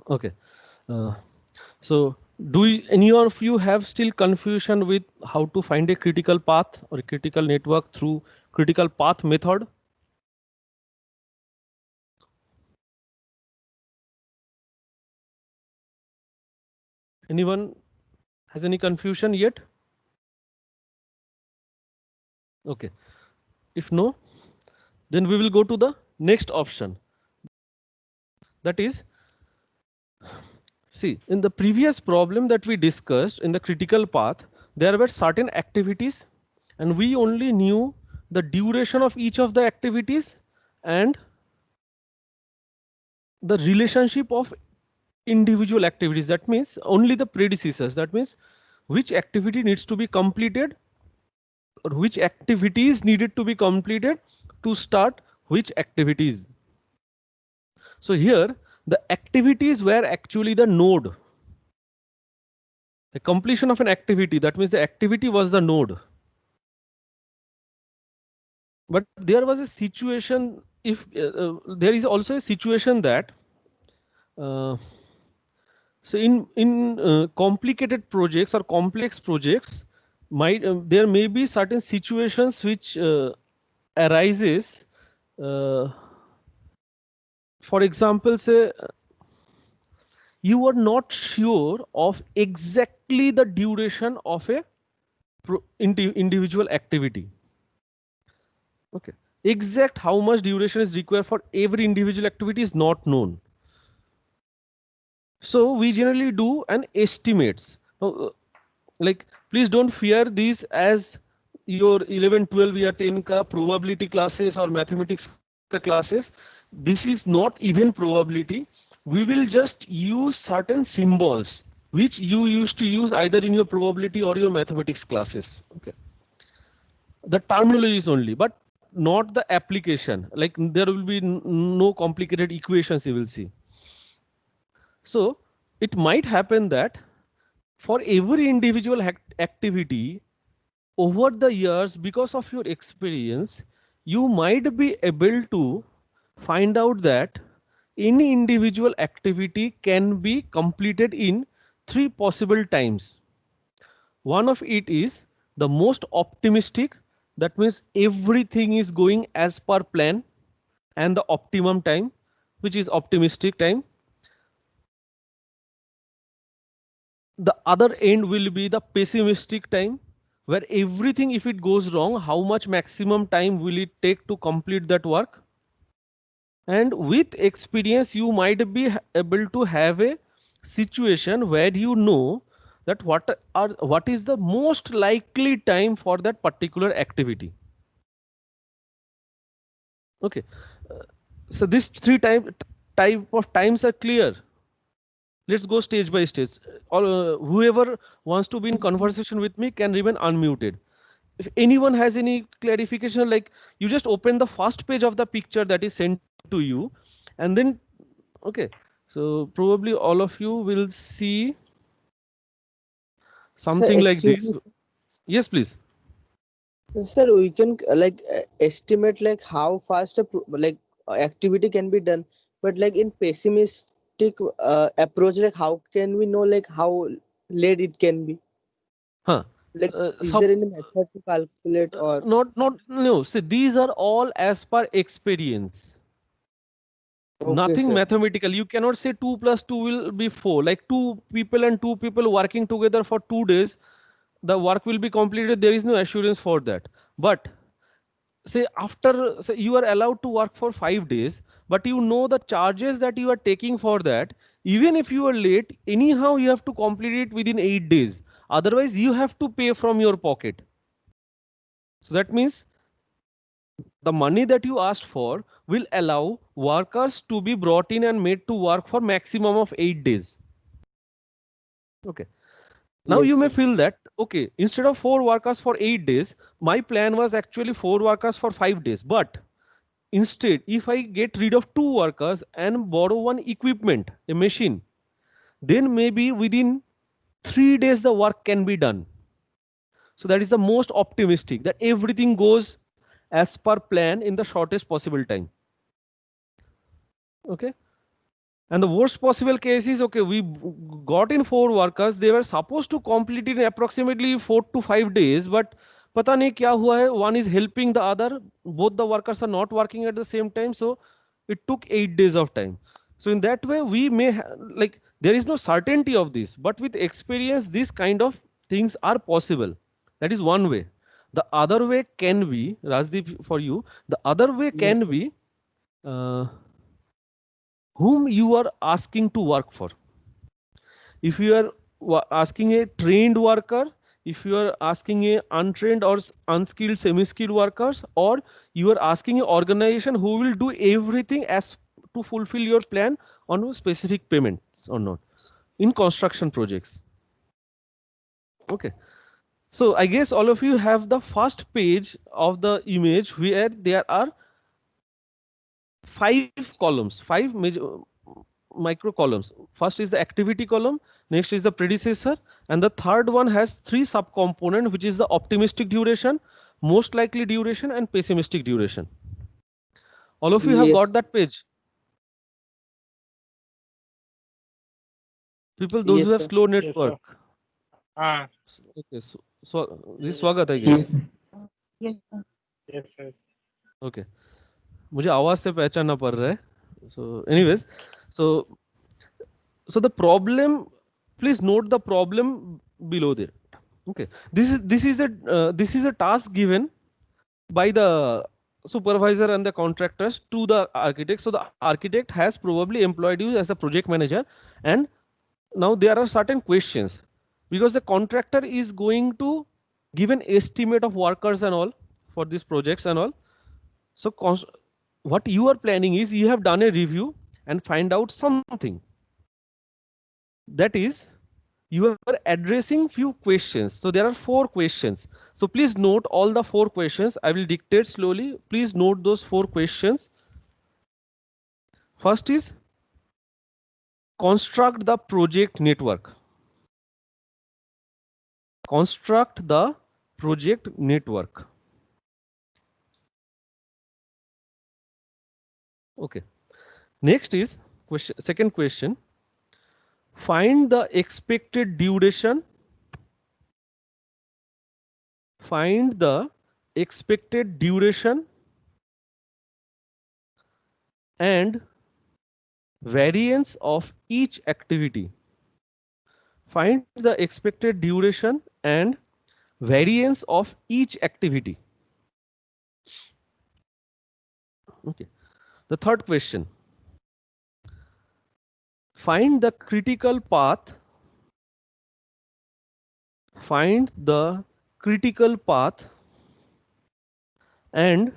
Okay. Uh, so any of you have still confusion with how to find a critical path or a critical network through critical path method? Anyone has any confusion yet? Okay. If no, then we will go to the next option. That is, see, in the previous problem that we discussed in the critical path, there were certain activities and we only knew the duration of each of the activities and the relationship of individual activities. That means only the predecessors. That means which activity needs to be completed or which activities needed to be completed to start which activities. So here the activities were actually the node. The completion of an activity, that means the activity was the node. But there was a situation, if there is also a situation that uh, so in complicated projects or complex projects, might there may be certain situations which arises. Uh, for example, say you are not sure of exactly the duration of a individual activity. Okay, exact how much duration is required for every individual activity is not known. So we generally do an estimates. Now, like please don't fear these as your 11 12 or 10 ka probability classes or mathematics classes. This is not even probability. We will just use certain symbols which you used to use either in your probability or your mathematics classes. Okay, the terminology is only, but not the application. Like there will be no complicated equations you will see. So it might happen that for every individual activity over the years, because of your experience, you might be able to find out that any individual activity can be completed in three possible times. One of it is the most optimistic, that means everything is going as per plan and the optimum time, which is optimistic time. The other end will be the pessimistic time, where everything, if it goes wrong, how much maximum time will it take to complete that work. And with experience you might be able to have a situation where you know that what is the most likely time for that particular activity. Okay, so these type of times are clear. Let's go stage by stage. Or whoever wants to be in conversation with me can remain unmuted. If anyone has any clarification, like you just open the first page of the picture that is sent to you, and then okay, so probably all of you will see Sir, something like excuse this. me. Yes, please. Sir, we can estimate like how fast activity can be done, but like in pessimistic approach, like how can we know like how late it can be? Huh. Like, is Sub there any method to calculate or? not no. See, these are all as per experience. Okay, Nothing sir. mathematical. You cannot say 2 plus 2 will be 4. Like two people working together for 2 days, the work will be completed. There is no assurance for that. But say after, say you are allowed to work for 5 days, but you know the charges that you are taking for that. Even if you are late, anyhow you have to complete it within 8 days. Otherwise, you have to pay from your pocket. So that means the money that you asked for will allow workers to be brought in and made to work for maximum of 8 days. Okay. Now Yes, you may sir. feel that, okay, instead of 4 workers for 8 days, my plan was actually 4 workers for 5 days. But instead, if I get rid of 2 workers and borrow one equipment, a machine, then maybe within 3 days the work can be done. So that is the most optimistic, that everything goes as per plan in the shortest possible time. Okay. And the worst possible case is, okay, we got in 4 workers, they were supposed to complete it in approximately 4 to 5 days, but pata nahi kya hua hai, one is helping the other, both the workers are not working at the same time, so it took 8 days of time. So in that way, we may like, there is no certainty of this, but with experience, these kind of things are possible. That is one way. The other way can be, Rajdeep, for you, the other way Yes, can sir. be, uh, whom you are asking to work for. If you are asking a trained worker, if you are asking a untrained or unskilled semi-skilled workers, or you are asking an organization who will do everything as to fulfill your plan on specific payments or not in construction projects. Okay, so I guess all of you have the first page of the image where there are 5 columns, 5 major micro columns. First is the activity column, next is the predecessor, and the third one has 3 subcomponents, which is the optimistic duration, most likely duration, and pessimistic duration. All of you have Yes, got that page? People, those who yes, have sir. slow Yes, sir. network. Ah, Okay, so this is yes, Swagat, I Yes, guess. sir. yes, yes. Okay, मुझे आवाज से पहचानना पड़ रहा है. So anyways, so the problem, please note the problem below there. Okay, this is a task given by the supervisor and the contractors to the architect. So the architect has probably employed you as a project manager, and now there are certain questions, because the contractor is going to give an estimate of workers and all for these projects and all. So what you are planning is, you have done a review and find out something, that is, you are addressing few questions. So there are 4 questions. So please note all the 4 questions. I will dictate slowly. Please note those 4 questions. First is, construct the project network. Construct the project network. Okay. Next is second question. Find the expected duration. Find the expected duration and variance of each activity. Find the expected duration and variance of each activity. Okay. The third question. Find the critical path. Find the critical path and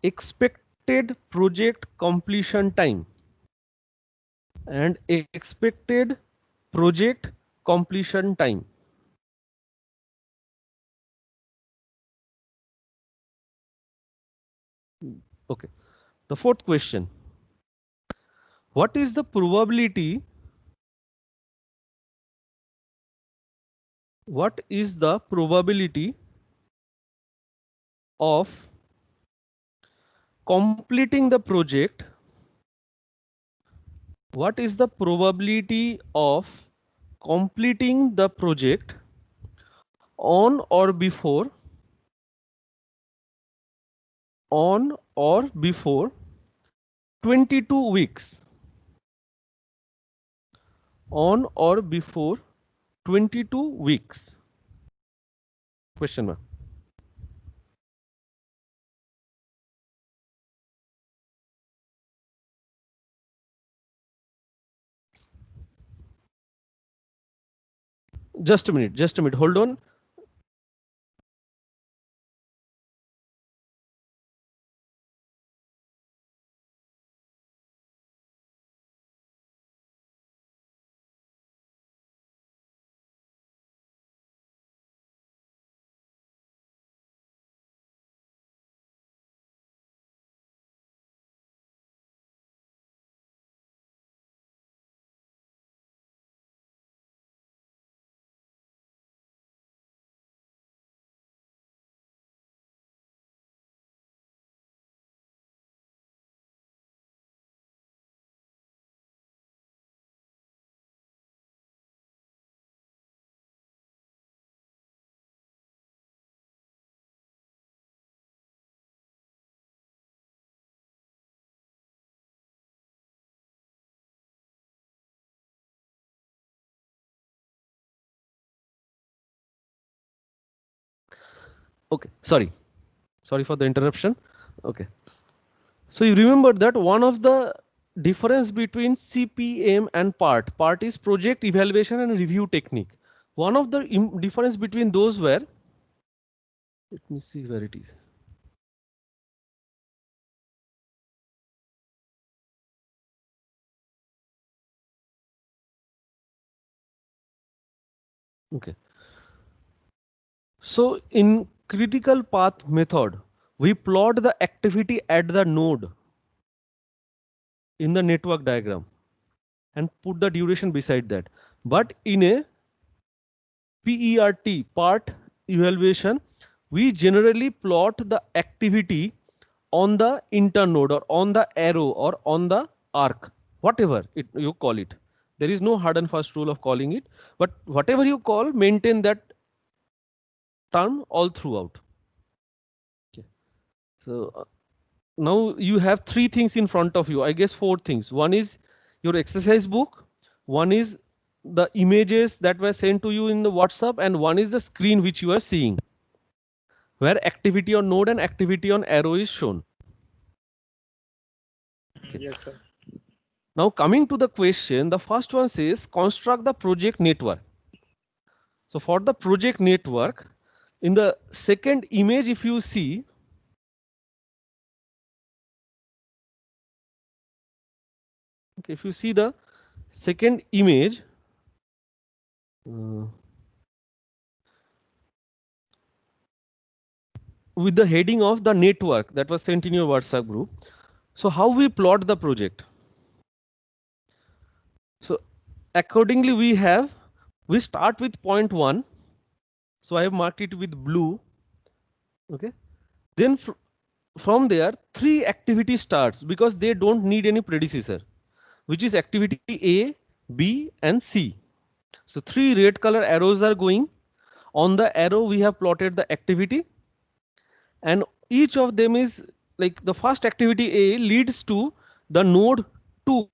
expected project completion time. And expected project completion time. Okay. The fourth question. What is the probability? What is the probability of completing the project? What is the probability of completing the project on or before 22 weeks? On or before 22 weeks? Question mark. Just a minute. Just a minute. Hold on. Okay, sorry for the interruption. Okay, so you remember that one of the difference between CPM and part is project evaluation and review technique. One of the difference between those were, let me see where it is. Okay, so in critical path method, we plot the activity at the node in the network diagram and put the duration beside that. But in a PERT, part evaluation, we generally plot the activity on the internode or on the arrow or on the arc, whatever you call it. There is no hard and fast rule of calling it, but whatever you call, maintain that term all throughout. Okay. So now you have three things in front of you. I guess four things. One is your exercise book. One is the images that were sent to you in the WhatsApp, and one is the screen which you are seeing, where activity on node and activity on arrow is shown. Okay. Yes, sir. Now coming to the question, the first one says construct the project network. So for the project network, in the second image, if you see, okay, if you see the second image, with the heading of the network that was sent in your WhatsApp group. So how we plot the project? So accordingly, we start with point 1. So I have marked it with blue. Okay. Then from there, 3 activity starts because they don't need any predecessor, which is activity A, B, and C. So 3 red color arrows are going. On the arrow, we have plotted the activity, and each of them is like the first activity A leads to the node 2.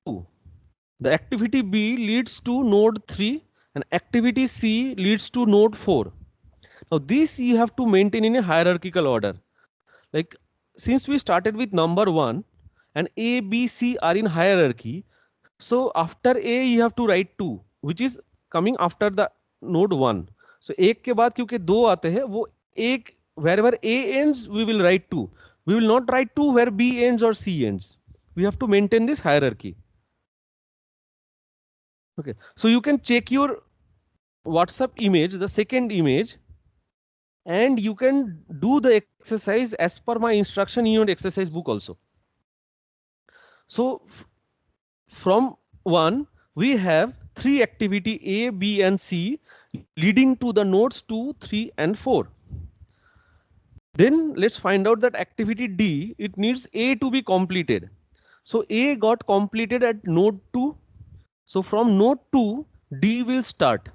The activity B leads to node 3, and activity C leads to node 4. Now this you have to maintain in a hierarchical order. Like since we started with number 1 and A, B, C are in hierarchy, so after A you have to write 2, which is coming after the node 1. So एक के बाद क्योंकि दो आते हैं, वो एक wherever A ends we will write 2. We will not write 2 where B ends or C ends. We have to maintain this hierarchy. Okay, so you can check your WhatsApp image, the second image, and you can do the exercise as per my instruction in your exercise book also. So from 1, we have 3 activity A, B, and C leading to the nodes 2, 3, and 4. Then let's find out that activity D, it needs A to be completed. So A got completed at node 2. So from node 2, D will start,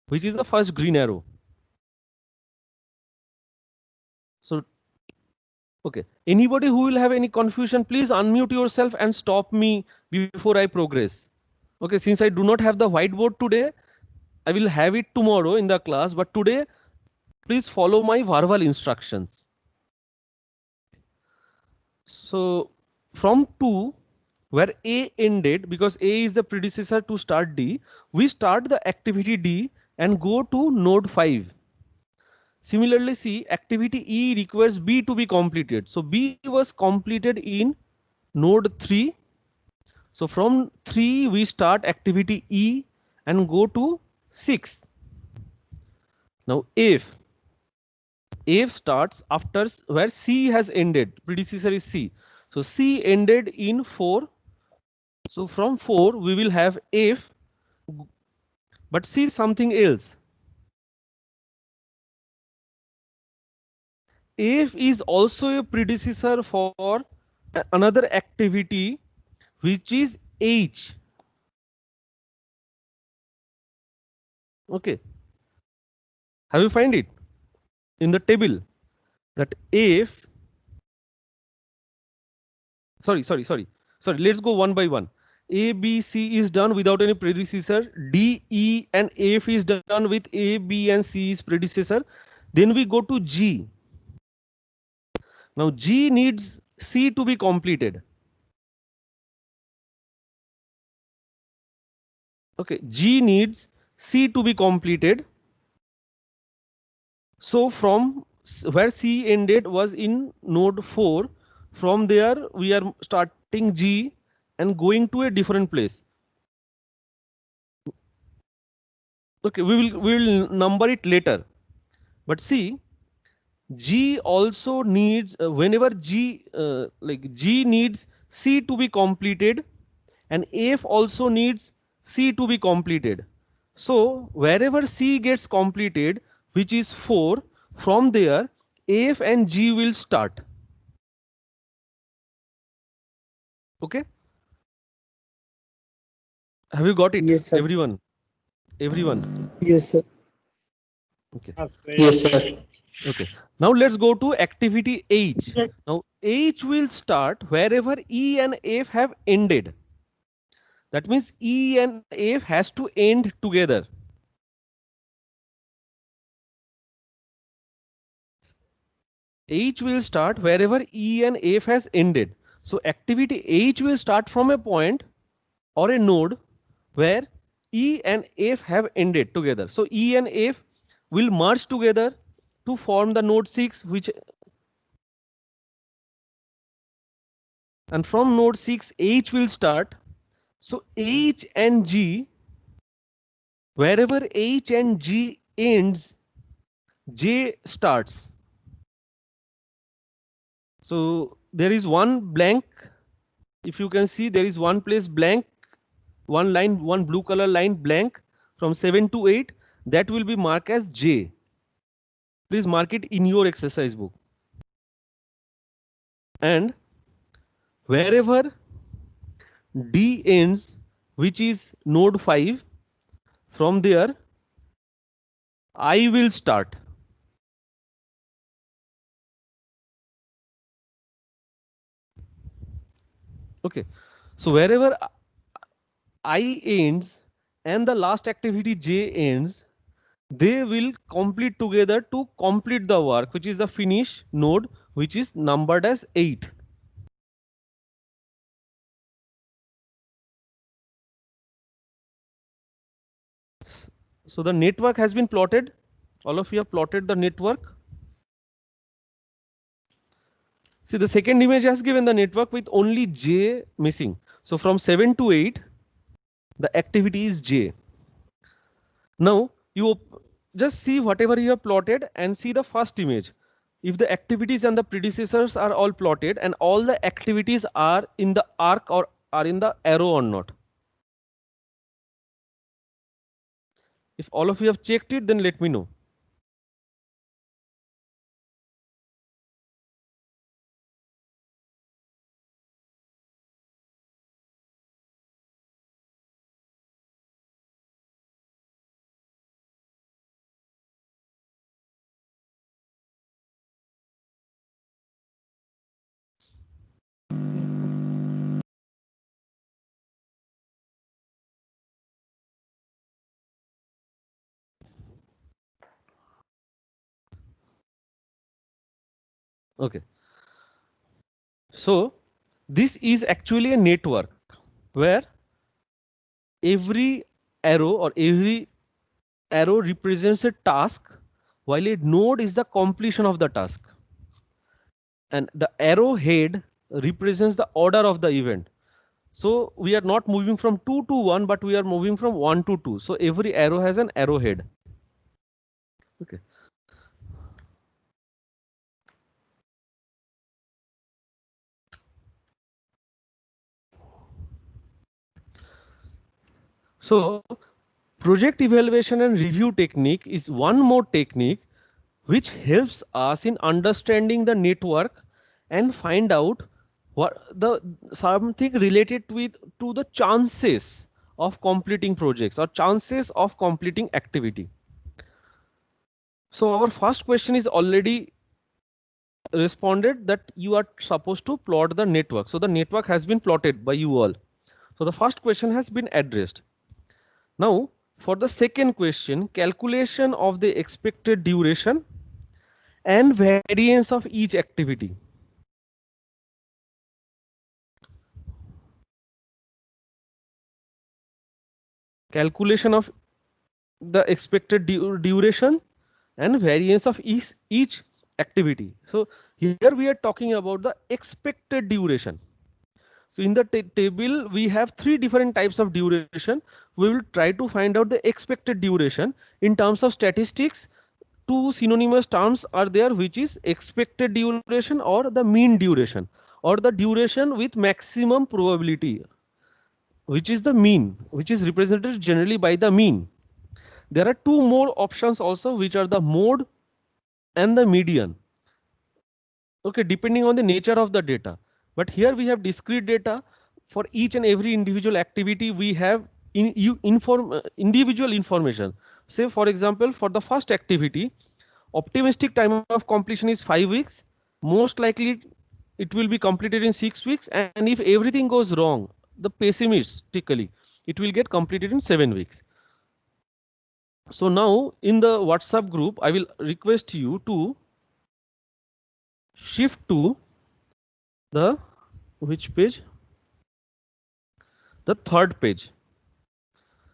which is the first green arrow. So, okay, anybody who will have any confusion, please unmute yourself and stop me before I progress. Okay, since I do not have the whiteboard today, I will have it tomorrow in the class, but today, please follow my verbal instructions. So from 2, where A ended, because A is the predecessor to start D, we start the activity D and go to node 5. Similarly, see, activity E requires B to be completed. So B was completed in node 3. So from 3, we start activity E and go to 6. Now if starts after where C has ended, predecessor is C. So C ended in 4. So from 4, we will have F, but see something else. F is also a predecessor for another activity, which is H. Okay. Have you find it in the table that F, sorry, let's go one by one. A, B, C is done without any predecessor. D, E, and F is done with A, B, and C is predecessor. Then we go to G. Now G needs C to be completed. Okay, G needs C to be completed. So from where C ended was in node 4. From there we are starting G and going to a different place. Okay, we will number it later. But see, G also needs whenever G like G needs C to be completed, and F also needs C to be completed. So wherever C gets completed, which is 4, from there F and G will start. Okay, have you got it, Yes, sir. everyone? Everyone. Yes, sir. Okay. Yes, sir. Okay. Now let's go to activity H. Yes. Now H will start wherever E and F have ended. That means E and F has to end together. H will start wherever E and F has ended. So activity H will start from a point or a node where E and F have ended together. So E and F will merge together to form the node 6, which, and from node 6 H will start. So H and G, wherever H and G ends, J starts. So there is one blank. If you can see, there is one place blank, one line, one blue color line blank from 7 to 8. That will be marked as J. Please mark it in your exercise book. And wherever D ends, which is node 5, from there I will start. Okay. So wherever I ends and the last activity J ends, they will complete together to complete the work, which is the finish node, which is numbered as 8. So the network has been plotted. All of you have plotted the network. See, the second image has given the network with only J missing. So from 7 to 8, the activity is J. Now you just see whatever you have plotted and see the first image. If the activities and the predecessors are all plotted and all the activities are in the arc or are in the arrow or not. If all of you have checked it, then let me know. Okay. So this is actually a network where every arrow or every arrow represents a task, while a node is the completion of the task. And the arrowhead represents the order of the event. So we are not moving from 2 to 1, but we are moving from 1 to 2. So every arrow has an arrowhead. Okay. So project evaluation and review technique is one more technique which helps us in understanding the network and find out what the something related with to the chances of completing projects or chances of completing activity. So our first question is already responded that you are supposed to plot the network. So the network has been plotted by you all. So the first question has been addressed. Now for the second question, calculation of the expected duration and variance of each activity. calculation of the expected duration and variance of each activity. So here we are talking about the expected duration. So in the table, we have three different types of duration. We will try to find out the expected duration. In terms of statistics, two synonymous terms are there, which is expected duration or the mean duration, or the duration with maximum probability, which is the mean, which is represented generally by the mean. There are two more options also, which are the mode and the median. Okay, depending on the nature of the data. But here we have discrete data. For each and every individual activity, we have individual information. Say, for example, for the first activity, optimistic time of completion is 5 weeks. Most likely, it will be completed in 6 weeks. And if everything goes wrong, the pessimistically, it will get completed in 7 weeks. So now in the WhatsApp group, I will request you to shift to the which page? The third page.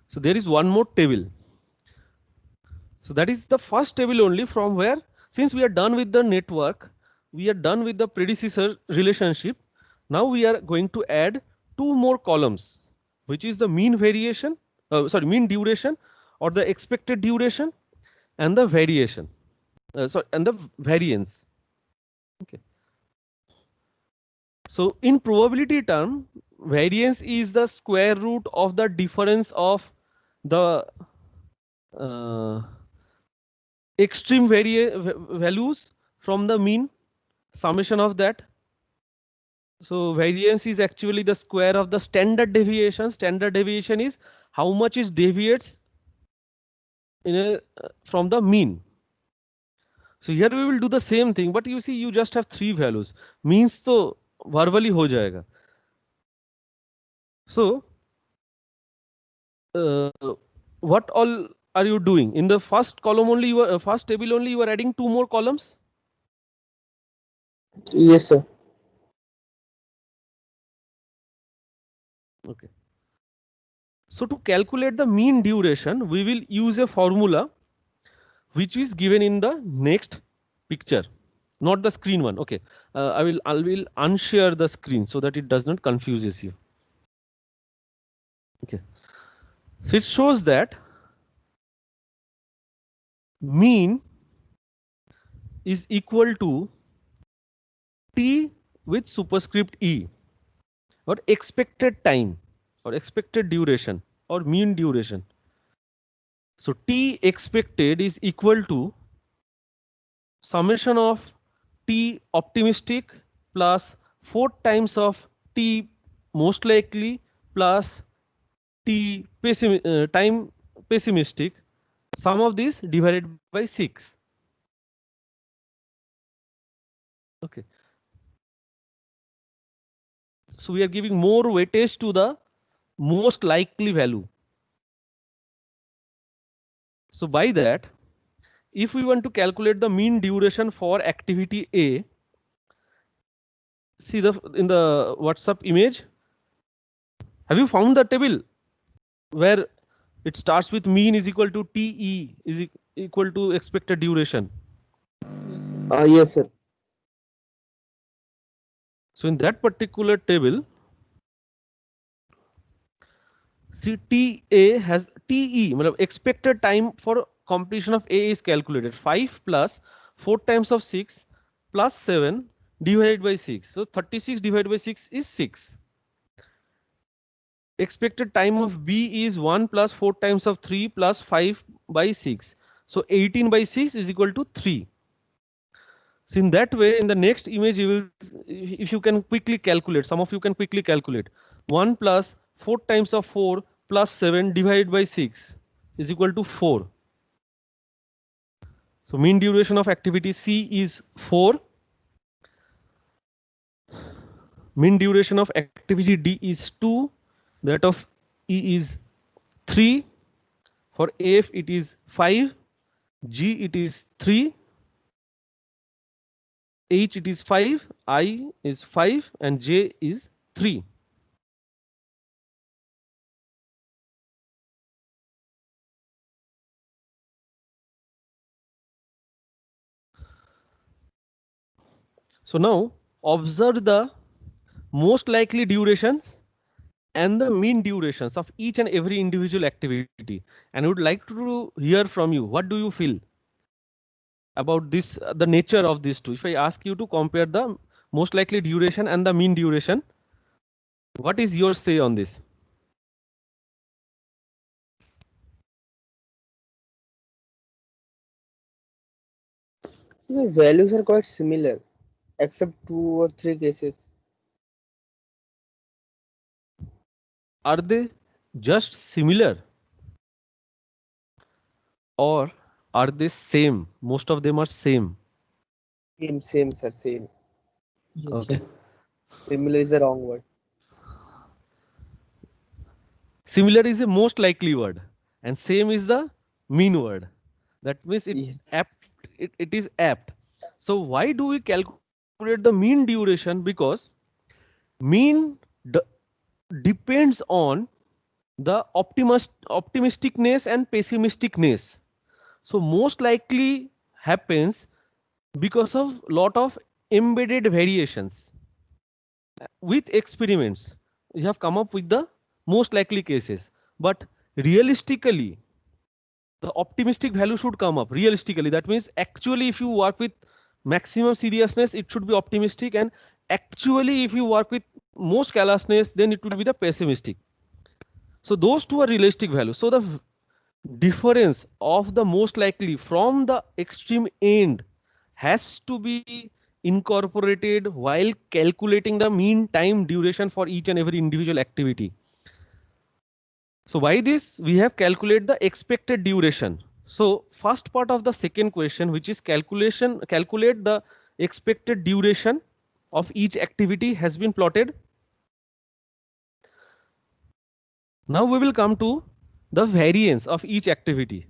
So there is one more table. So that is the first table only, from where, since we are done with the network, we are done with the predecessor relationship. Now we are going to add two more columns, which is the mean variation, mean duration, or the expected duration, and the variation. And the variance. Okay. So in probability term, variance is the square root of the difference of the extreme values from the mean, summation of that. So variance is actually the square of the standard deviation. Standard deviation is how much it deviates from the mean. So here we will do the same thing, but you see, you just have three values. Means तो verbally हो जाएगा. So what all are you doing in the first column only? You are first table only. You are adding two more columns. Yes, sir. Okay. So to calculate the mean duration, we will use a formula which is given in the next picture, not the screen one. Okay. I will unshare the screen so that it does not confuses you. Okay. So it shows that mean is equal to T with superscript E, or expected time, or expected duration, or mean duration. So T expected is equal to summation of T optimistic plus 4 times of T most likely plus T time pessimistic, sum of this divided by 6. Okay. So we are giving more weightage to the most likely value. So by that, if we want to calculate the mean duration for activity A, see in the WhatsApp image, have you found the table where it starts with mean is equal to TE is equal to expected duration? Yes, sir. So in that particular table, see TA has TE, expected time for completion of A is calculated 5 plus 4 times of 6 plus 7 divided by 6. So 36 divided by 6 is 6. Expected time of B is 1 plus 4 times of 3 plus 5 by 6. So 18 by 6 is equal to 3. So in that way, in the next image, you will, if you can quickly calculate, some of you can quickly calculate 1 plus 4 times of 4 plus 7 divided by 6 is equal to 4. So mean duration of activity C is 4. Mean duration of activity D is 2. That of E is 3. For F it is 5. G it is 3. H it is 5. I is 5 and J is 3. So now observe the most likely durations and the mean durations of each and every individual activity. And I would like to hear from you, what do you feel about this, the nature of these two? If I ask you to compare the most likely duration and the mean duration, what is your say on this? The values are quite similar, except 2 or 3 cases. Are they just similar or are they same? Most of them are same. Same, sir, same. Yes, Okay. sir. Similar is the wrong word. Similar is the most likely word and same is the mean word. That means it Yes. apt, it is apt. So why do we calculate the mean duration? Because mean depends on the optimisticness and pessimisticness. So most likely happens because of lot of embedded variations. With experiments, we have come up with the most likely cases, but realistically the optimistic value should come up realistically. That means actually if you work with maximum seriousness it should be optimistic, and actually if you work with most carelessness then it will be the pessimistic. So those two are realistic values. So the difference of the most likely from the extreme end has to be incorporated while calculating the mean time duration for each and every individual activity. So by this we have calculated the expected duration. So first part of the second question, which is calculate the expected duration of each activity, has been plotted. Now we will come to the variance of each activity.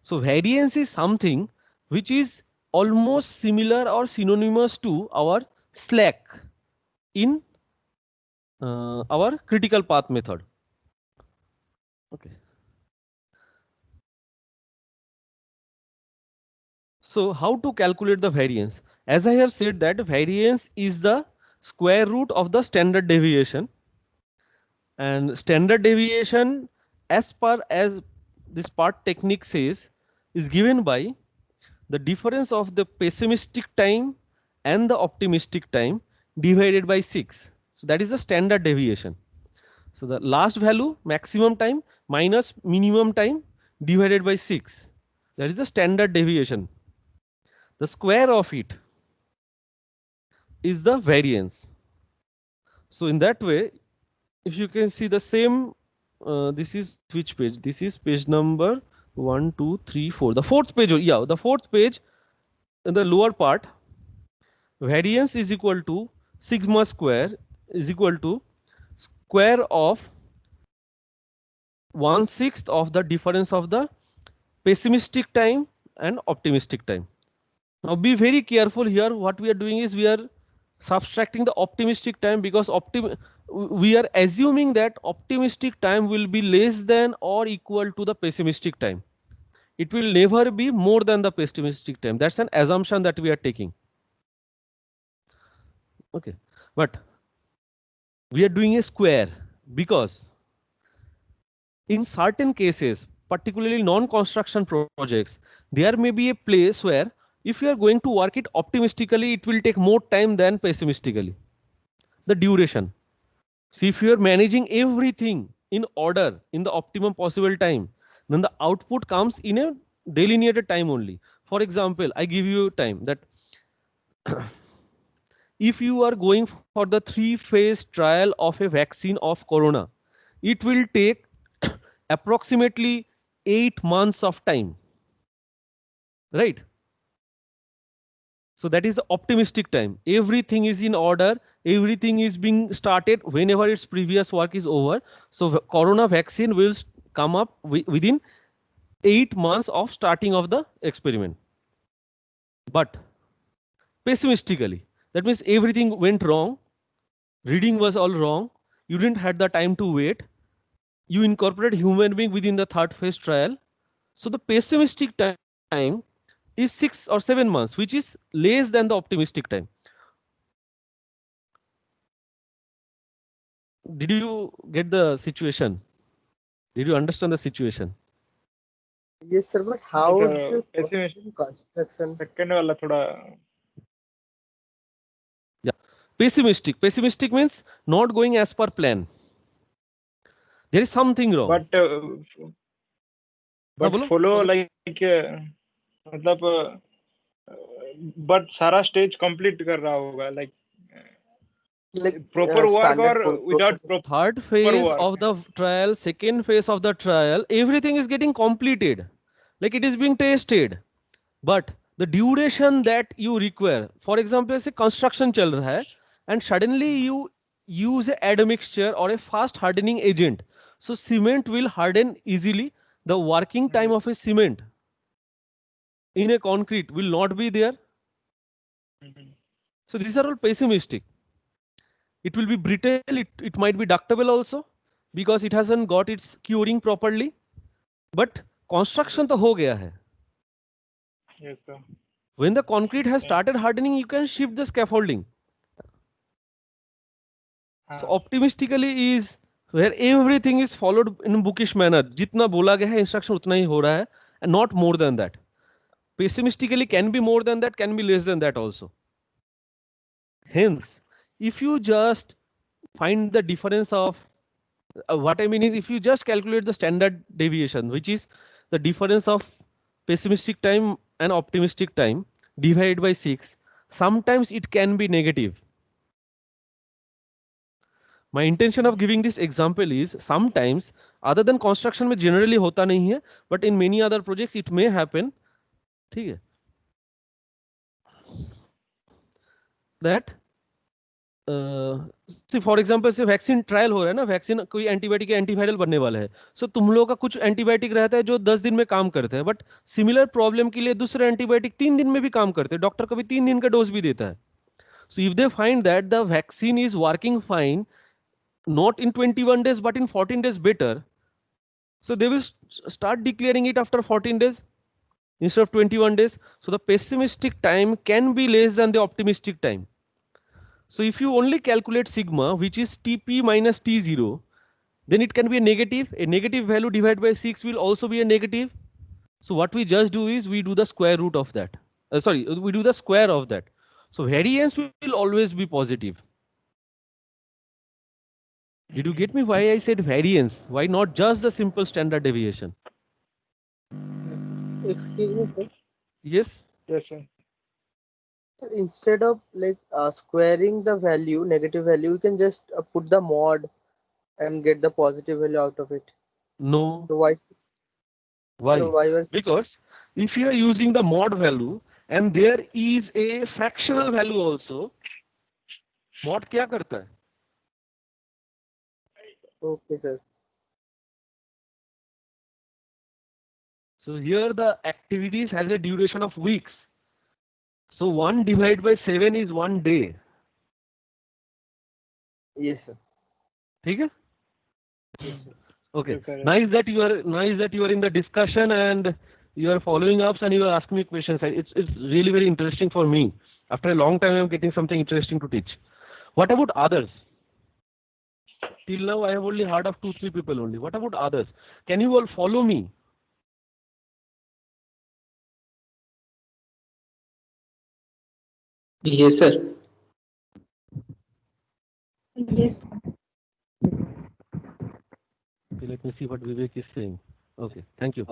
So variance is something which is almost similar or synonymous to our slack in our critical path method. Okay. So how to calculate the variance? As I have said that variance is the square root of the standard deviation, and standard deviation as per as this part technique says is given by the difference of the pessimistic time and the optimistic time divided by 6. So that is the standard deviation. So the last value maximum time minus minimum time divided by 6. That is the standard deviation. The square of it is the variance. So in that way, if you can see the same, this is which page? This is page number 1, 2, 3, 4. The fourth page, yeah, the fourth page in the lower part, variance is equal to sigma square is equal to square of 1/6 of the difference of the pessimistic time and optimistic time. Now be very careful here. What we are doing is we are subtracting the optimistic time because we are assuming that optimistic time will be less than or equal to the pessimistic time. It will never be more than the pessimistic time. That's an assumption that we are taking. Okay, but we are doing a square because in certain cases, particularly non-construction projects, there may be a place where if you are going to work it optimistically, it will take more time than pessimistically. The duration. See, if you are managing everything in order in the optimum possible time, then the output comes in a delineated time only. For example, I give you time that if you are going for the 3-phase trial of a vaccine of corona, it will take approximately 8 months of time, right? So that is the optimistic time. Everything is in order, everything is being started whenever its previous work is over. So corona vaccine will come up within 8 months of starting of the experiment. But pessimistically, that means everything went wrong, reading was all wrong, you didn't had the time to wait, you incorporate human being within the 3rd phase trial. So the pessimistic time is 6 or 7 months, which is less than the optimistic time. Did you get the situation? Did you understand the situation? Yes, sir. But But how is it ऐसे possible in construction? Second वाला थोड़ा Yeah. Pessimistic. Pessimistic means not going as per plan. There is something wrong. But हाँ but बोलो follow sorry. Like मतलब but सारा stage complete कर रहा होगा like Like proper work standard और without process. Third proper phase of work. the trial, second phase of the trial, everything is getting completed. Like it is being tested. But the duration that you require, for example, say construction चल रहा है and suddenly you use a admixture or a fast hardening agent. So cement will harden easily. The working time of a cement in a concrete will not be there. So these are all pessimistic. It will be brittle, it might be ductable also because it hasn't got its curing properly. But construction तो हो गया है. Yes sir. When the concrete has started hardening, you can shift the scaffolding. So optimistically is where everything is followed in bookish manner. जितना बोला गया है instruction उतना ही हो रहा है and not more than that. Pessimistically can be more than that, can be less than that also. Hence, if you just find the difference of what I mean is if you just calculate the standard deviation, which is the difference of pessimistic time and optimistic time divided by 6, sometimes it can be negative. My intention of giving this example is sometimes other than construction में generally होता नहीं है, but in many other projects it may happen. ठीक है? That see for example से vaccine trial हो रहा है ना, वैक्सीन कोई एंटीबायोटिक एंटीवायरल बनने वाला है. सो तुम लोगों का कुछ एंटीबायोटिक रहता है जो 10 दिन में काम करते हैं, बट सिमिलर प्रॉब्लम के लिए दूसरे एंटीबायोटिक 3 दिन में भी काम करते हैं. डॉक्टर कभी 3 दिन का डोज भी देता है. So if they find that the vaccine is working fine, not in 21 days but in 14 days better, so they will start declaring it after 14 days instead of 21 days. So the pessimistic time can be less than the optimistic time. So if you only calculate sigma, which is Tp minus T0, then it can be a negative. A negative value divided by 6 will also be a negative. So what we just do is we do the square root of that. We do the square of that. So variance will always be positive. Did you get me why I said variance? Why not just the simple standard deviation? Excuse me, sir. Yes. Yes sir. Instead of like squaring the value, negative value, you can just put the mod and get the positive value out of it. No. So why? So Why? why was Because if you are using the mod value and there is a fractional value also, mod क्या करता है? okay, sir? So here the activities has a duration of weeks. So 1 divided by 7 is 1 day. Yes, sir. ठीक है? Yes, sir. Okay. Yes, sir. Nice that you are in the discussion and you are following up and you are asking me questions. It's really very interesting for me. After a long time, I'm getting something interesting to teach. What about others? Till now, I have only heard of 2-3 people only. What about others? Can you all follow me? Yes, sir. Yes. Okay, let me see what Vivek is saying. Okay, thank you.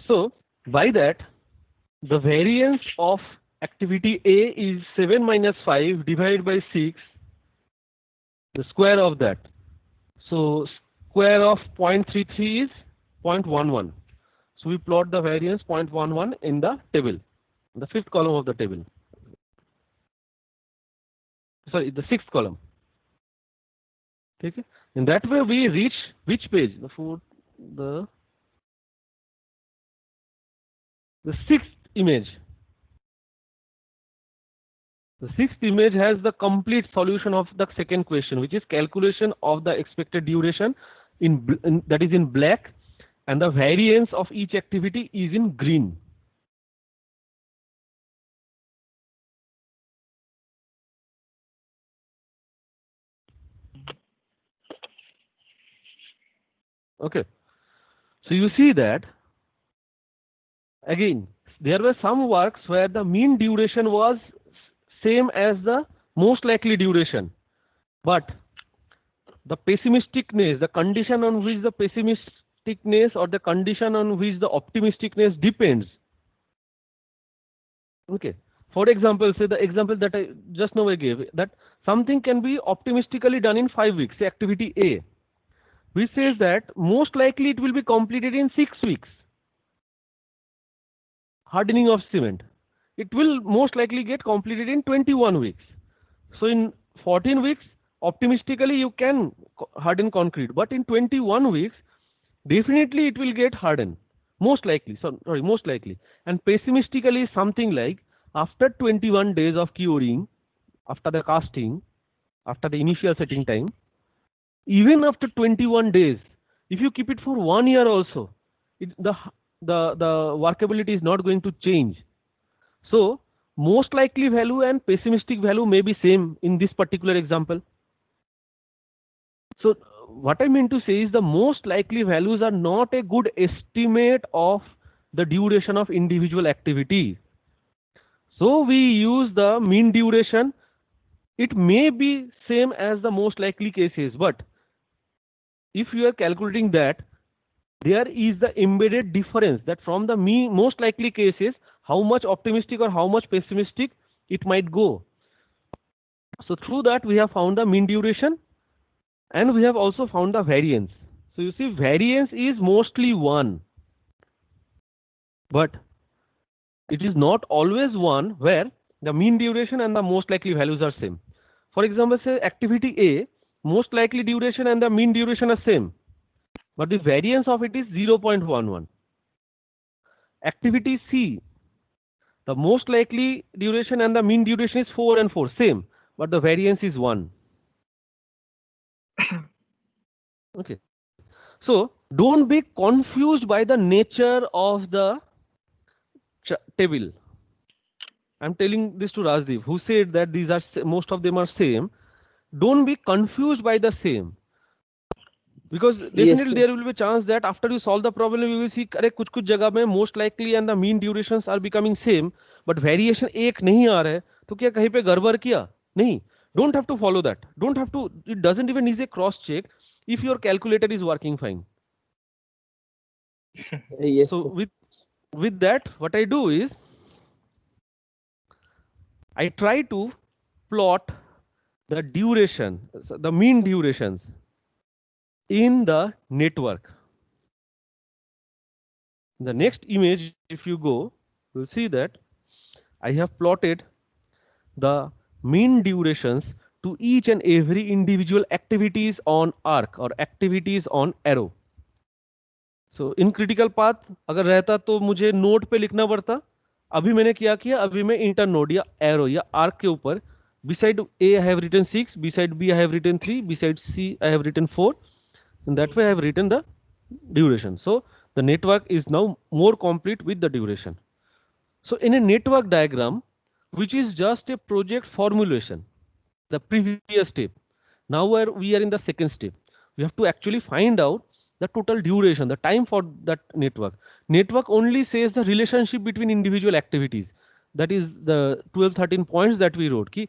So, by that, the variance of activity A is 7 minus 5 divided by 6, the square of that. So, square of 0.33 is 0.11. So, we plot the variance 0.11 in the table, the fifth column of the table. Sorry, the sixth column. Okay. In that way, we reach which page? The sixth image. The sixth image has the complete solution of the second question, which is calculation of the expected duration that is in black, and the variance of each activity is in green. Okay, so you see that again there were some works where the mean duration was same as the most likely duration, but the pessimisticness, the condition on which the pessimisticness or the condition on which the optimisticness depends. Okay. For example, say the example that I just now I gave, that something can be optimistically done in 5 weeks, say activity A, which says that most likely it will be completed in 6 weeks. Hardening of cement. It will most likely get completed in 21 weeks. So in 14 weeks, optimistically you can harden concrete, but in 21 weeks, definitely it will get hardened. Most likely, sorry, most likely. And pessimistically, something like after 21 days of curing, after the casting, after the initial setting time, even after 21 days, if you keep it for 1 year also, the workability is not going to change. So most likely value and pessimistic value may be same in this particular example. So what I mean to say is the most likely values are not a good estimate of the duration of individual activity. So we use the mean duration. It may be same as the most likely cases, but if you are calculating that, there is the embedded difference that from the most likely cases, how much optimistic or how much pessimistic it might go. So through that we have found the mean duration and we have also found the variance. So you see variance is mostly 1, but it is not always 1 where the mean duration and the most likely values are same. For example, say activity A, most likely duration and the mean duration are same, but the variance of it is 0.11. Activity C, the most likely duration and the mean duration is 4 and 4, same, but the variance is 1. Okay. So don't be confused by the nature of the table. I'm telling this to Rajdeep, who said that these are most of them are same. Don't be confused by the same, because Yes, definitely sir. there will be a chance that after you solve the problem, you will see अरे कुछ जगह में most likely and the mean durations are becoming same, but variation एक नहीं आ रहा है, तो क्या कहीं पे गड़बड़ किया? नहीं. Don't have to follow that. Don't have to. It doesn't even need a cross check if your calculator is working fine. Yes, So sir. with that, what I do is I try to plot the duration, the mean durations in the network. The next image, if you go, you'll see that I have plotted the mean durations to each and every individual activities on arc or activities on arrow. So in critical path अगर रहता तो मुझे note पे लिखना पड़ता. अभी मैंने क्या किया, अभी मैं इंटर नोड या एरो या आर्क के ऊपर beside A I have written 6, beside B I have written 3, beside C I have written 4. In that way I have written the duration. So the network is now more complete with the duration. So in a network diagram, which is just a project formulation, the previous step, now we are in the second step. We have to actually find out the total duration, the time for that network. Network only says the relationship between individual activities. That is the 12-13 points that we wrote कि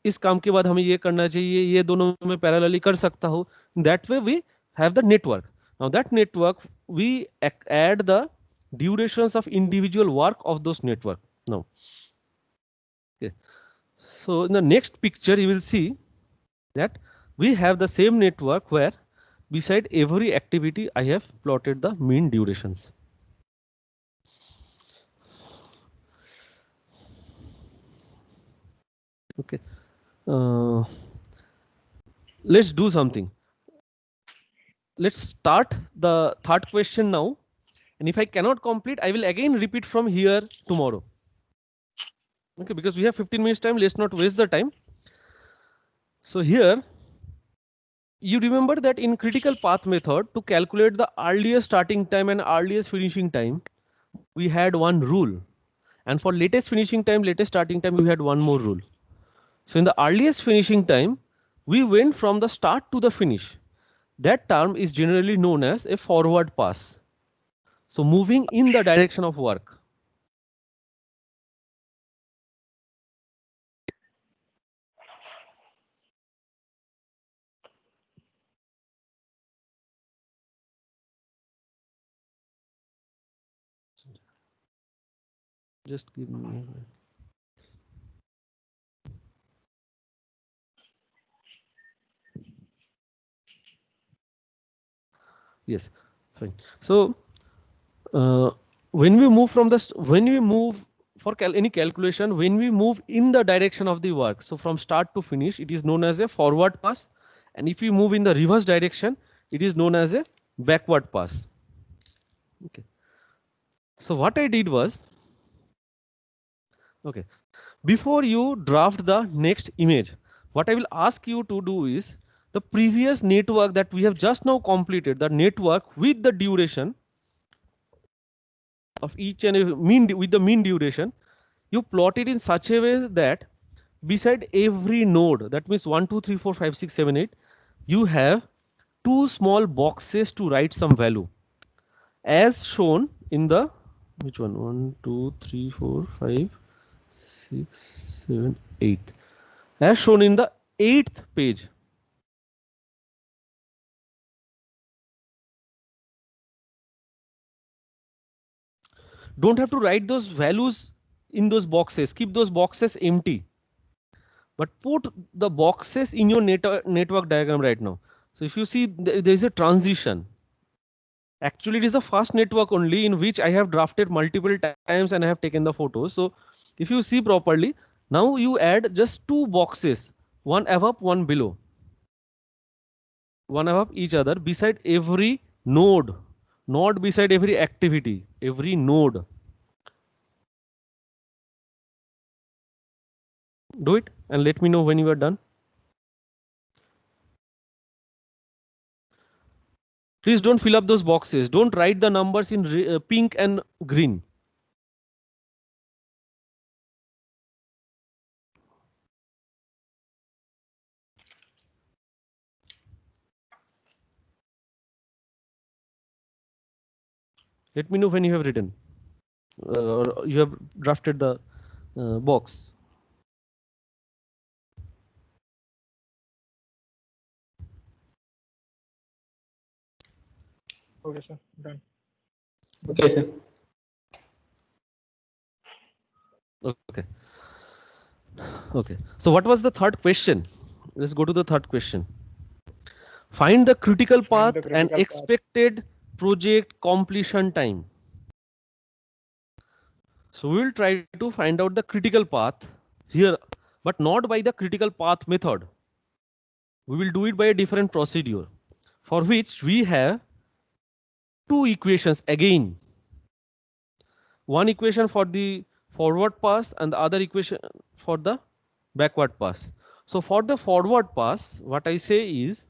इस काम के बाद हमें ये करना चाहिए, ये दोनों में parallelly कर सकता हो. That way we have the network. Now that network we add the durations of individual work of those network. Now, okay. So in the next picture you will see that we have the same network where beside every activity I have plotted the mean durations. Okay. Let's do something. Let's start the third question now. And if I cannot complete, I will again repeat from here tomorrow. Okay, because we have 15 minutes time, let's not waste the time. So here, you remember that in critical path method, to calculate the earliest starting time and earliest finishing time, we had one rule. And for latest finishing time, latest starting time, we had one more rule. So in the earliest finishing time, we went from the start to the finish. that term is generally known as a forward pass. So moving in the direction of work. Just give me a minute. Yes, fine. So when we move from the when we move for any calculation, when we move in the direction of the work, so from start to finish, it is known as a forward pass, and if we move in the reverse direction, it is known as a backward pass. Okay. So what I did was, okay, before you draft the next image, what I will ask you to do is the previous network that we have just now completed, the network with the duration of each and every with the mean duration, you plot it in such a way that beside every node, that means 1, 2, 3, 4, 5, 6, 7, 8, you have two small boxes to write some value as shown in the which one? 1, 2, 3, 4, 5, 6, 7, 8. As shown in the 8th page. Don't have to write those values in those boxes. Keep those boxes empty. But put the boxes in your network diagram right now. So if you see there is a transition. Actually, it is the first network only in which I have drafted multiple times and I have taken the photos. So if you see properly, now you add just two boxes, one above, one below, one above each other beside every node, not beside every activity, every node. Do it and let me know when you are done. Please don't fill up those boxes. Don't write the numbers in pink and green. Let me know when you have written or you have drafted the box. Okay, sir. Done. Okay, sir. Okay. Okay. So what was the third question? Let's go to the third question. Find the critical path Find the and critical path. expected project completion time. So we will try to find out the critical path here, but not by the critical path method. We will do it by a different procedure, for which we have two equations again. One equation for the forward pass and the other equation for the backward pass. So for the forward pass, what I say is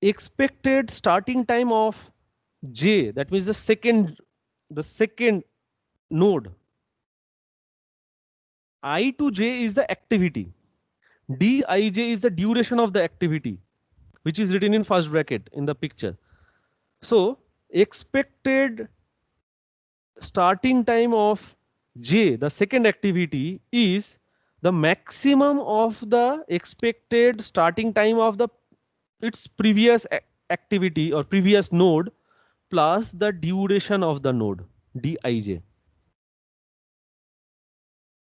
expected starting time of j, that means the second node. I to j is the activity. Dij is the duration of the activity, which is written in first bracket in the picture. So expected starting time of j, the second activity, is the maximum of the expected starting time of the its previous activity or previous node plus the duration of the node dij.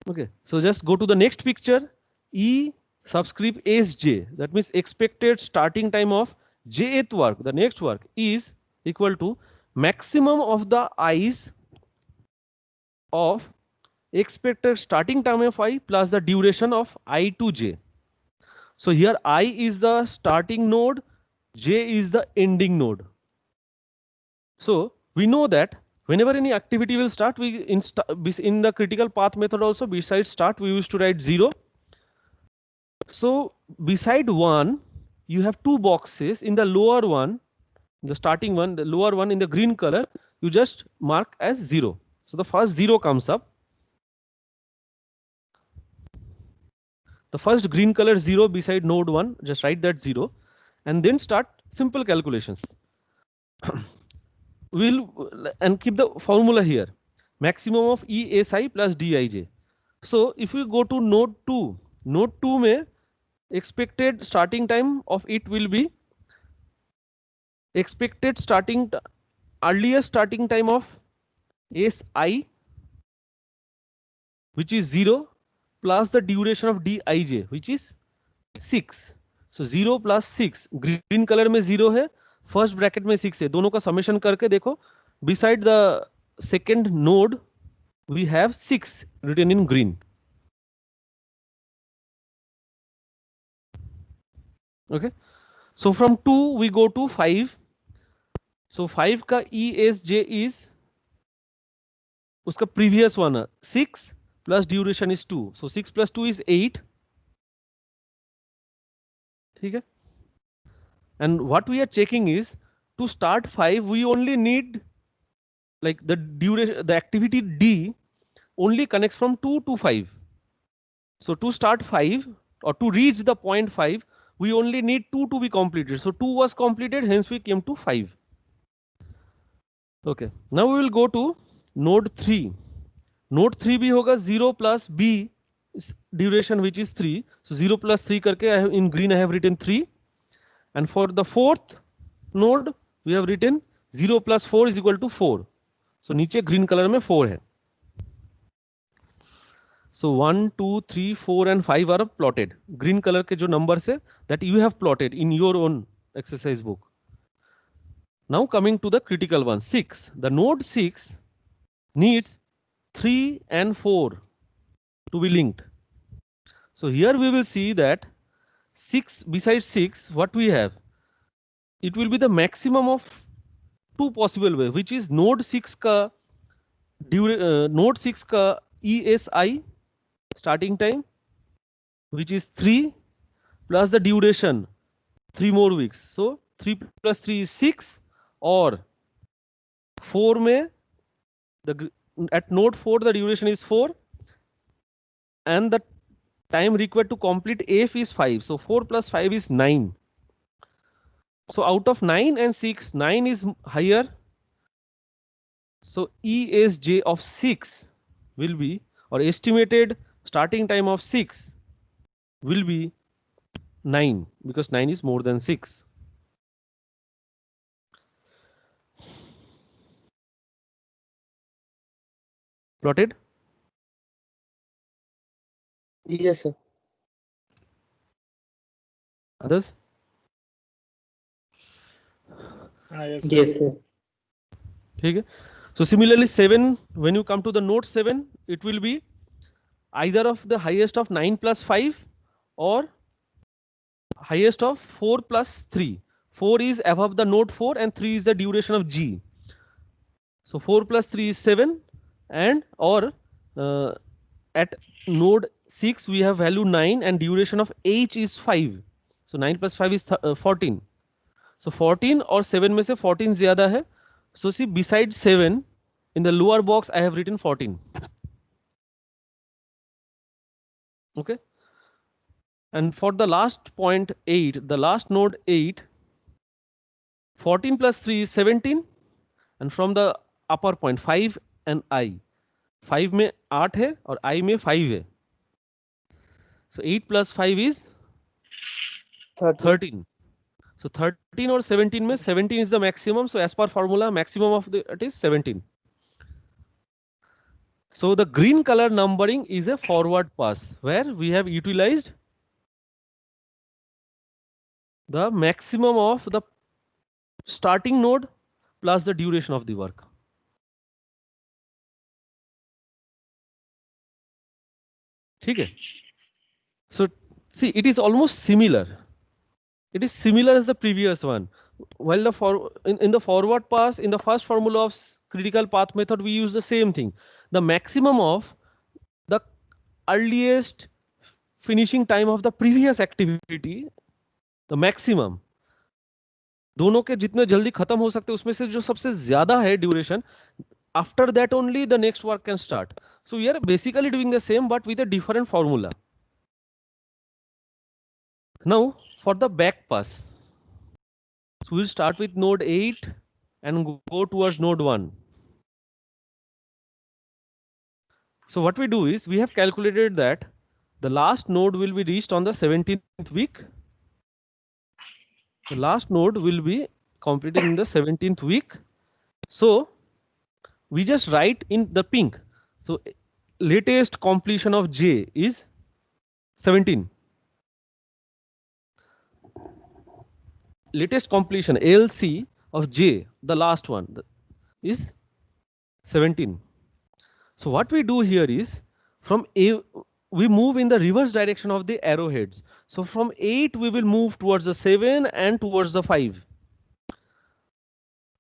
Okay, so just go to the next picture. E subscript sj, that means expected starting time of jth work, the next work, is equal to maximum of the i's of expected starting time of I plus the duration of I to j. So here I is the starting node, j is the ending node. So we know that whenever any activity will start, we in the critical path method also, besides start, we used to write 0. So beside 1, you have two boxes. In the lower one, the starting one, the lower one in the green color, you just mark as 0. So the first 0 comes up. The first green color 0 beside node 1, just write that 0. and then start simple calculations. We'll and keep the formula here, maximum of ESI plus DIJ. So if we go to node 2, node 2 में expected starting time of it will be expected earliest starting time of SI, which is 0, plus the duration of DIJ, which is 6. So 0 plus 6, green color में 0 है, first bracket में 6 है, दोनों का summation करके देखो, beside the second node we have 6 written in green. Okay, so from 2 we go to 5. So 5 का ESJ is उसका previous one 6 plus duration is 2. So 6 plus 2 is 8. ठीक है? And what we are checking is to start 5 we only need like the duration, the activity D only connects from 2 to 5. So to start 5 or to reach the point 5 we only need 2 to be completed. So 2 was completed, hence we came to 5. Okay, now we will go to node 3. Node 3 भी होगा 0 plus B duration which is 3. So 0 plus 3 करके I have, in green I have written 3. And for the fourth node we have written 0 plus 4 is equal to 4. So नीचे green color में 4 है. So 1, 2, 3, 4 and 5 are plotted. Green color के जो numbers है that you have plotted in your own exercise book. Now coming to the critical one, 6. The node 6 needs 3 and 4 to be linked. So here we will see that 6 besides 6 what we have, it will be the maximum of two possible way, which is node 6 ka node 6 ka ESI starting time which is 3 plus the duration 3 more weeks. So 3 plus 3 is 6, or 4 में at node 4 the duration is 4 and the time required to complete F is 5. So 4 plus 5 is 9. So out of 9 and 6, 9 is higher. So ESJ of 6 will be, or estimated starting time of 6 will be 9, because 9 is more than 6. Plotted? Yes, sir. Others? Yes, sir. Okay. So similarly 7, when you come to the node 7, it will be either of the highest of 9 plus 5 or highest of 4 plus 3. 4 is above the node 4 and 3 is the duration of G. So 4 plus 3 is 7, and or at node 6 we have value 9 and duration of H is 5. So 9 plus 5 is 14. So 14 or 7 में से 14 ज़्यादा है. So see, beside 7 in the lower box I have written 14. Okay. And for the last point 8, the last node 8, 14 plus 3 is 17, and from the upper point 5 and I, 5 में 8 है और I में 5 है. So 8 plus 5 is 13. So 13 or 17 में 17 is the maximum. So as per formula, maximum of it is 17. So the green color numbering is a forward pass where we have utilized the maximum of the starting node plus the duration of the work. ठीक है? So see, it is almost similar. It is similar as the previous one. While the in the forward pass, in the first formula of critical path method, we use the same thing. The maximum of the earliest finishing time of the previous activity, the maximum. दोनों के जितने जल्दी खत्म हो सकते उसमें से जो सबसे ज्यादा है duration, after that only the next work can start. So we are basically doing the same but with a different formula. Now for the back pass, So we'll start with node 8 and go towards node 1. So what we do is we have calculated that the last node will be reached on the 17th week. The last node will be completed in the 17th week. So we just write in the pink. So latest completion of J is 17. Latest completion LC of J, the last one, is 17. So what we do here is from A, we move in the reverse direction of the arrowheads. So from 8 we will move towards the 7 and towards the 5.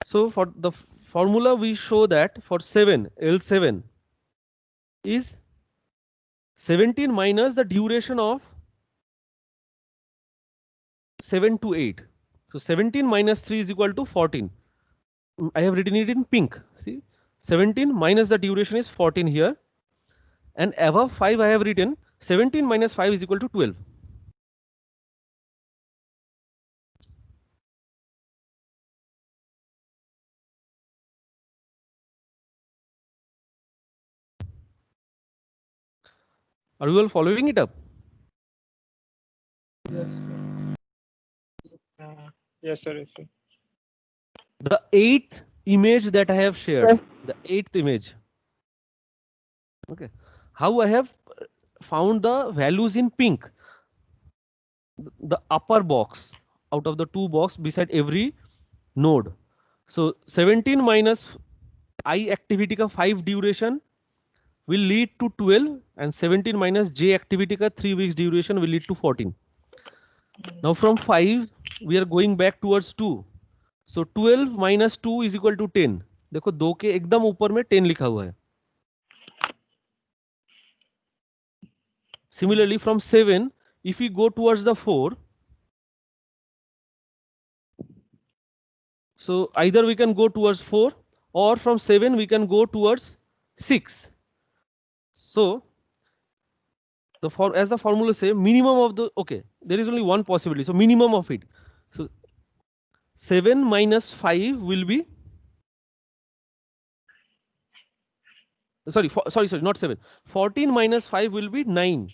So for the formula we show that for 7, L7 is 17 minus the duration of 7 to 8. So 17 minus 3 is equal to 14. I have written it in pink. See, 17 minus the duration is 14 here. And above 5 I have written 17 minus 5 is equal to 12. Are you all following it up? Yes, sir. Yes, sir. Yes, sir. The 8th image that I have shared, the 8th image. Okay. How I have found the values in pink. The upper box out of the two box beside every node. So 17 minus I activity का 5 duration will lead to 12 and 17 minus J activity का 3 weeks duration will lead to 14. Now from 5 we are going back towards 2. So 12 minus 2 is equal to 10. देखो 2 के एकदम ऊपर में 10 लिखा हुआ है. Similarly from 7 if we go towards the 4, so either we can go towards 4 or from 7 we can go towards 6. So as the formula say, minimum of the, okay, there is only one possibility. So minimum of it. So 7 minus 5 will be, sorry, not 7. 14 minus 5 will be 9.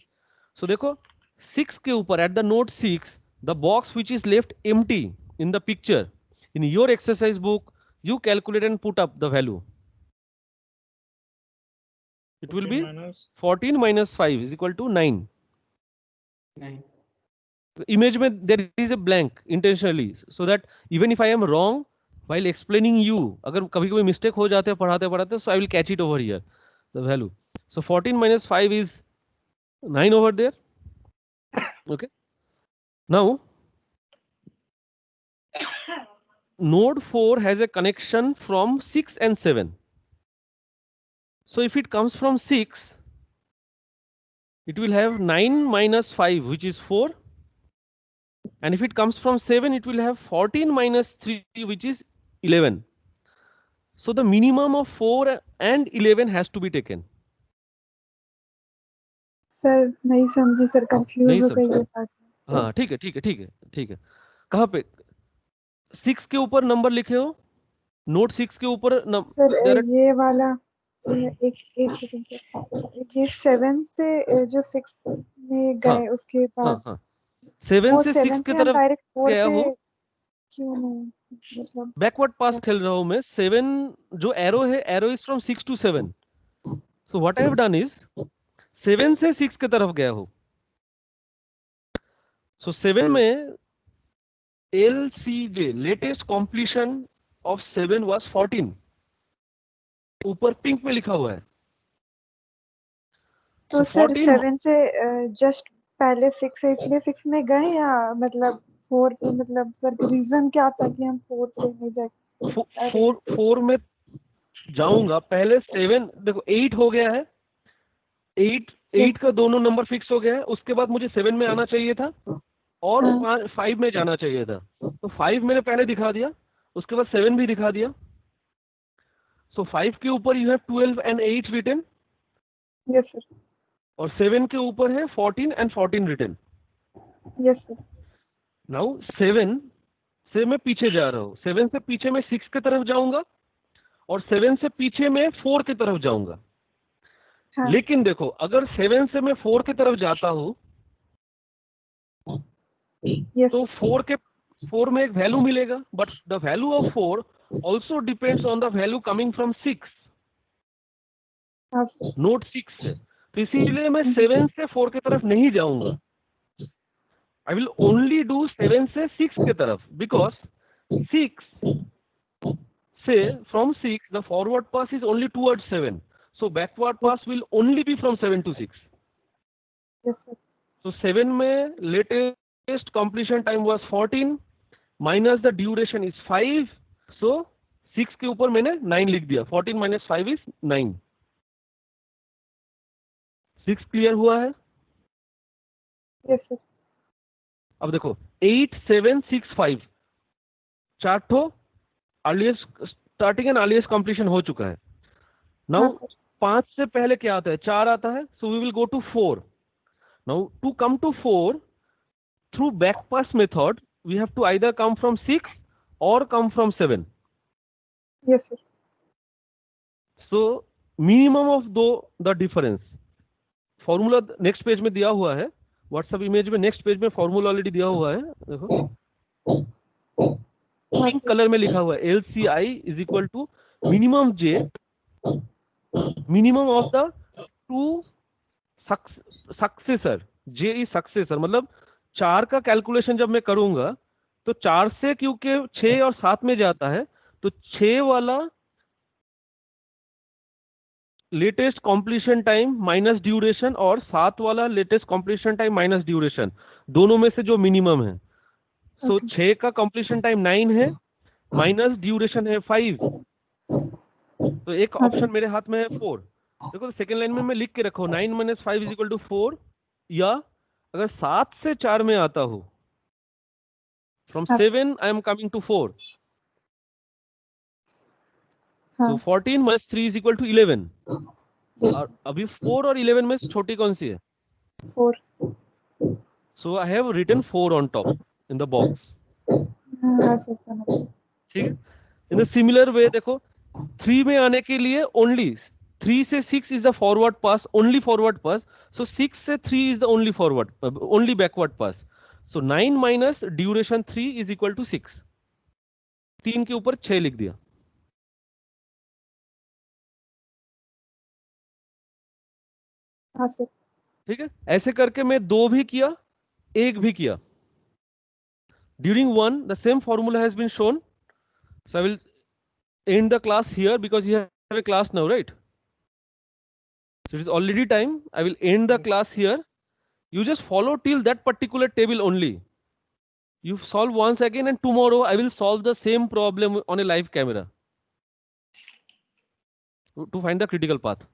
So देखो 6 के ऊपर at the node 6, the box which is left empty in the picture, in your exercise book, you calculate and put up the value. It will be 14 minus 5 is equal to 9. 9. Image में there is a blank intentionally, so that even if I am wrong while explaining you, अगर कभी कभी mistake हो जाते हैं पढ़ाते पढ़ाते, so I will catch it over here, the value. So 14 minus 5 is 9 over there. Okay. Now node 4 has a connection from 6 and 7. So if it comes from 6, it will have 9 minus 5, which is 4. And if it comes from 7, it will have 14 minus 3, which is 11. So the minimum of 4 and 11 has to be taken. Sir नहीं समझी sir, confuse हो गई ये बात. हाँ ठीक है ठीक है ठीक है ठीक है. कहाँ पे 6 के ऊपर नंबर लिखे हो, नोट 6 के ऊपर सर ये वाला एक सेकंड सर, ये 7 से जो 6 में गए उसके बाद. हाँ 7 से 6 की तरफ गया हो, क्यों नहीं, मतलब बैकवर्ड पास खेल रहा हूं मैं. 7 जो एरो है, arrow is from 6 to 7. So what I have done is 7 से 6 की तरफ गया हो. सो 7 में LCJ latest completion of 7 was 14. ऊपर पिंक में लिखा हुआ है. तो सर 7 से जस्ट पहले 6 है, इसलिए 6 में गए या मतलब 4 पे, मतलब सर रीजन क्या था कि हम 4 पे नहीं जाए? 4 में जाऊंगा पहले. 7 देखो 8 हो गया है, 8 का दोनों नंबर फिक्स हो गया है. उसके बाद मुझे 7 में आना चाहिए था और 5 में जाना चाहिए था. तो 5 मैंने पहले दिखा दिया, उसके बाद 7 भी दिखा दिया. सो 5 के ऊपर you have 12 and 8 written. Yes sir. और 7 के ऊपर है 14 and 14 written. Yes sir. Now 7 से मैं पीछे जा रहा हूँ, 7 से पीछे मैं 6 की तरफ जाऊंगा और 7 से पीछे मैं 4 की तरफ जाऊंगा। हाँ लेकिन देखो, अगर 7 से मैं 4 की तरफ जाता हूँ यस तो 4 में एक वैल्यू मिलेगा, but the value of 4 also depends on the value coming from 6, हाँ सर नोट 6 से। तो इसीलिए मैं 7 से 4 की तरफ नहीं जाऊंगा, आई विल ओनली डू 7 से 6 की तरफ, बिकॉज 6 से from 6 the forward pass is only towards 7, so backward pass will only be from 7 to 6. Yes sir So 7 में latest completion time was 14 minus the duration is 5, so 6 के ऊपर मैंने 9 लिख दिया, 14 minus 5 is 9. 6 क्लियर हुआ है? Yes sir अब देखो 8 7 6 5 चार ठो earliest starting and earliest completion हो चुका है। हाँ नाउ सर 5 से पहले क्या आता है? 4 आता है, so we will go to 4. Now to come to 4 through back pass method we have to either come from 6 or come from 7. Yes sir So minimum of the difference formula next page में दिया हुआ है, WhatsApp image में next page में formula already दिया हुआ है। देखो हाँ पिंक सर कलर में लिखा हुआ है LCI is equal to minimum J minimum of the two successor, J is successor, मतलब 4 का कैलकुलेशन जब मैं करूंगा तो 4 से क्योंकि 6 और 7 में जाता है तो 6 वाला latest completion time minus duration और 7 वाला latest completion time minus duration, दोनों में से जो मिनिमम है। सो 6 का कॉम्प्लीशन टाइम 9 है, माइनस ड्यूरेशन है 5, तो एक ऑप्शन मेरे हाथ में है 4। देखो सेकेंड लाइन में मैं लिख के रखो 9 माइनस 5 इज इक्वल टू 4, या अगर 7 से 4 में आता हो from 7 I am coming to 4, हाँ so 14 minus 3 is equal to 11। Yes और अभी 4 और 11 में से छोटी कौन सी है? 4 so I have written 4 on top in the box. हाँ सर समझ ठीक है, इन द सिमिलर वे देखो 3 में आने के लिए ओनली 3 से 6 is the forward pass, only forward pass, so 6 से 3 is the only forward, only backward pass. So 9 minus duration 3 is equal to 6, 3 के ऊपर 6 लिख दिया। हाँ सर ठीक है, ऐसे करके मैं 2 भी किया, 1 भी किया। During 1 the same formula has been shown, so I will end the class here because you have a class now, right? So it is already time. I will end the class here. You just follow till that particular table only. You solve once again, and tomorrow I will solve the same problem on a live camera to find the critical path.